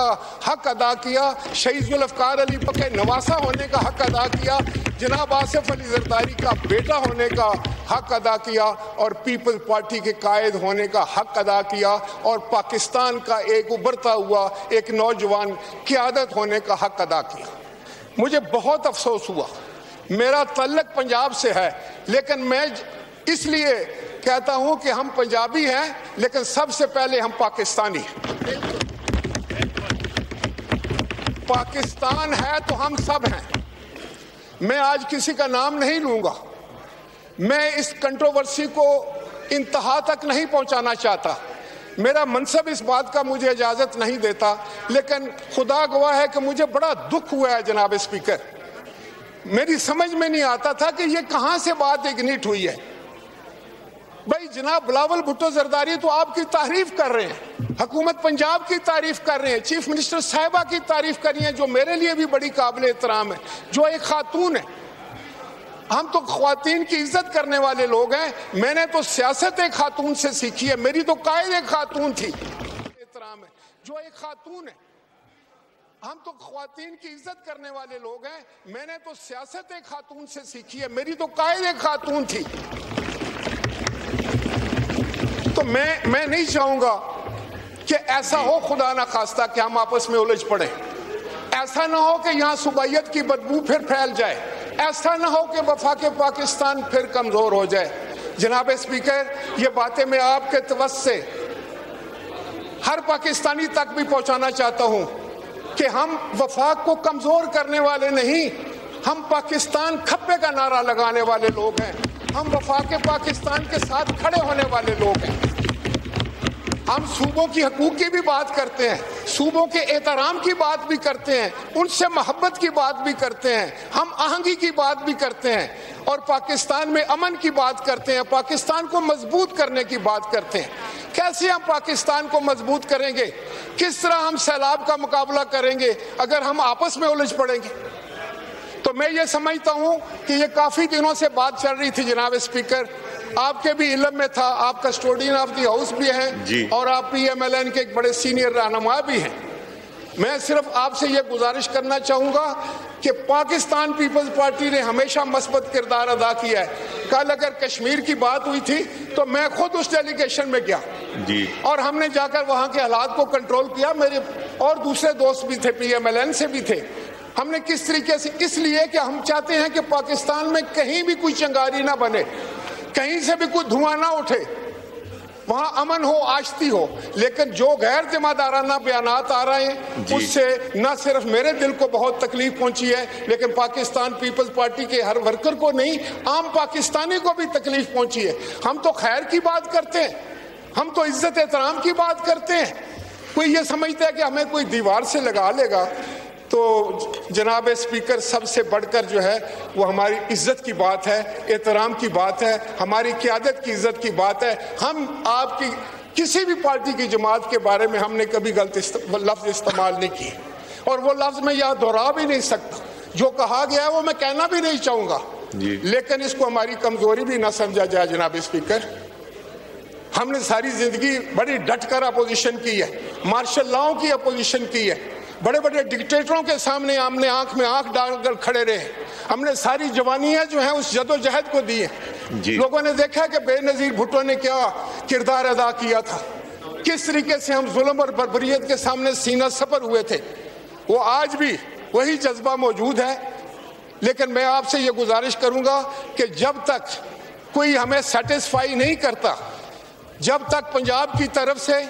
حق ادا کیا, شہید ذوالفقار علی بخش نواسا ہونے کا حق ادا کیا, جناب آصف علی زرداری کا بیٹا ہونے کا حق ادا کیا, اور پیپلز پارٹی کے قائد ہونے کا حق ادا کیا, اور پاکستان کا ایک ابھرتا ہوا ایک نوجوان قیادت ہونے کا حق ادا کیا. مجھے بہت افسوس ہوا, میرا تعلق پنجاب سے ہے, لیکن میں اس لیے کہتا ہوں کہ ہم پنجابی ہیں, لیکن سب سے پہلے ہم پاکستانی ہیں. پاکستان ہے تو ہم سب ہیں. میں آج کسی کا نام نہیں لوں گا, میں اس کنٹروورسی کو انتہا تک نہیں پہنچانا چاہتا, میرا منصب اس بات کا مجھے اجازت نہیں دیتا, لیکن خدا گواہ ہے کہ مجھے بڑا دکھ ہوا ہے جناب اسپیکر. میری سمجھ میں نہیں آتا تھا کہ یہ کہاں سے بات اگنیٹ ہوئی ہے. بھائی جناب بلاول بھٹو زرداری تو آپ کی تعریف کر رہے ہیں, حکومت پنجاب کی تعریف کر رہے ہیں, چیف منسٹر صاحبہ کی تعریف کر رہی ہیں, جو میرے لیے بھی بڑی قابل احترام ہے, جو ایک خاتون ہے. ہم تو خواتین کی عزت کرنے والے لوگ ہیں. میں نے تو سیاست ایک خاتون سے سیکھی ہے, میری تو قائد ایک خاتون تھی. احترام ہے, جو ایک خاتون ہے. ہم تو خواتین کی عزت کرنے والے لوگ ہیں. میں نے تو سیاست ایک خاتون سے سیکھی ہے, میری تو قائد ایک خاتون تھی. تو میں نہیں چاہوں گا کہ ایسا ہو خدا نہ خواستہ کہ ہم آپس میں الجھ پڑیں. ایسا نہ ہو کہ یہاں صوبائیت کی بدبو پھر پھیل جائے. ایسا نہ ہو کہ وفاق پاکستان پھر کمزور ہو جائے. جناب اسپیکر, یہ باتیں میں آپ کے توسط سے ہر پاکستانی تک بھی پہنچانا چاہتا ہوں کہ ہم وفاق کو کمزور کرنے والے نہیں, ہم پاکستان کھپے کا نعرہ لگانے والے لوگ ہیں. ہم وفاق پاکستان کے ساتھ کھڑے ہونے والے لوگ ہیں. ہم صوبوں کی حقوق کی بھی بات کرتے ہیں, صوبوں کے احترام کی بات بھی کرتے ہیں, ان سے محبت کی بات بھی کرتے ہیں, ہم آہنگی کی بات بھی کرتے ہیں, اور پاکستان میں امن کی بات کرتے ہیں, پاکستان کو مضبوط کرنے کی بات کرتے ہیں. کیسے ہم پاکستان کو مضبوط کریں گے, کس طرح ہم سیلاب کا مقابلہ کریں گے اگر ہم آپس میں الجھ پڑیں گے. تو میں یہ سمجھتا ہوں کہ یہ کافی دنوں سے بات چل رہی تھی جناب اسپیکر, آپ کے بھی علم میں تھا, آپ کسٹوڈین آف دی ہاؤس بھی ہیں اور آپ پی ایم ایل این کے ایک بڑے سینئر رہنما بھی ہیں. میں صرف آپ سے یہ گزارش کرنا چاہوں گا کہ پاکستان پیپلز پارٹی نے ہمیشہ مثبت کردار ادا کیا ہے. کل اگر کشمیر کی بات ہوئی تھی تو میں خود اس ڈیلیگیشن میں گیا اور ہم نے جا کر وہاں کے حالات کو کنٹرول کیا. میرے اور دوسرے دوست بھی تھے, پی ایم ایل این سے بھی تھے. ہم نے کس طریقے سے, اس لیے کہ ہم چاہتے ہیں کہ پاکستان میں کہیں بھی کوئی چنگاری نہ بنے, کہیں سے بھی کوئی دھواں نہ اٹھے, وہاں امن ہو, آشتی ہو. لیکن جو غیر ذمہ دارانہ بیانات آ رہے ہیں اس سے نہ صرف میرے دل کو بہت تکلیف پہنچی ہے, لیکن پاکستان پیپلز پارٹی کے ہر ورکر کو نہیں, عام پاکستانی کو بھی تکلیف پہنچی ہے. ہم تو خیر کی بات کرتے ہیں, ہم تو عزت احترام کی بات کرتے ہیں. کوئی یہ سمجھتا ہے کہ ہمیں کوئی دیوار سے لگا لے گا. تو جناب اسپیکر, سب سے بڑھ کر جو ہے وہ ہماری عزت کی بات ہے, احترام کی بات ہے, ہماری قیادت کی عزت کی بات ہے. ہم آپ کی کسی بھی پارٹی کی جماعت کے بارے میں ہم نے کبھی غلط لفظ استعمال نہیں کیے, اور وہ لفظ میں یہاں دہرا بھی نہیں سکتا. جو کہا گیا ہے وہ میں کہنا بھی نہیں چاہوں گا, لیکن اس کو ہماری کمزوری بھی نہ سمجھا جائے. جناب اسپیکر, ہم نے ساری زندگی بڑی ڈٹ کر اپوزیشن کی ہے, مارشل لاؤں کی اپوزیشن کی ہے, بڑے بڑے ڈکٹیٹروں کے سامنے ہم نے آنکھ میں آنکھ ڈال کر کھڑے رہے. ہم نے ساری جوانیاں جو ہیں اس جد و جہد کو دی ہیں. لوگوں نے دیکھا کہ بے نظیر بھٹو نے کیا کردار ادا کیا تھا, کس طریقے سے ہم ظلم اور بربریت کے سامنے سینہ سپر ہوئے تھے. وہ آج بھی وہی جذبہ موجود ہے. لیکن میں آپ سے یہ گزارش کروں گا کہ جب تک کوئی ہمیں سیٹسفائی نہیں کرتا, جب تک پنجاب کی طرف سے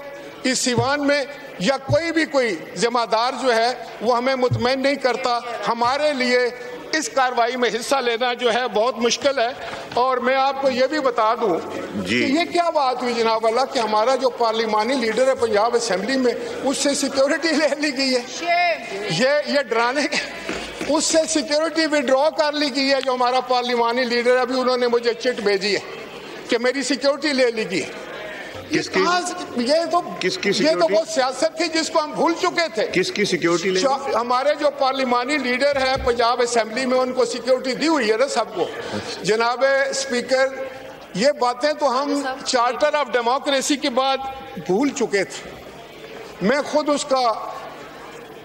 اس سیوان میں یا کوئی ذمہ دار جو ہے وہ ہمیں مطمئن نہیں کرتا, ہمارے لیے اس کارروائی میں حصہ لینا جو ہے بہت مشکل ہے. اور میں آپ کو یہ بھی بتا دوں کہ یہ کیا بات ہوئی جناب اللہ کہ ہمارا جو پارلیمانی لیڈر ہے پنجاب اسمبلی میں, اس سے سیکیورٹی لے لی گئی ہے. یہ ڈرانے اس سے سیکیورٹی وڈرا کر لی گئی ہے. جو ہمارا پارلیمانی لیڈر, ابھی انہوں نے مجھے چٹ بھیجی ہے کہ میری سیکیورٹی لے لی گئی. یہ تو وہ سیاست تھی جس کو ہم بھول چکے تھے. کس کی سیکیورٹی لے؟ ہمارے جو پارلیمانی لیڈر ہیں پنجاب اسمبلی میں, ان کو سیکیورٹی دی ہوئی ہے نا سب کو. جناب اسپیکر, یہ باتیں تو ہم چارٹر آف ڈیموکریسی کے بعد بھول چکے تھے. میں خود اس کا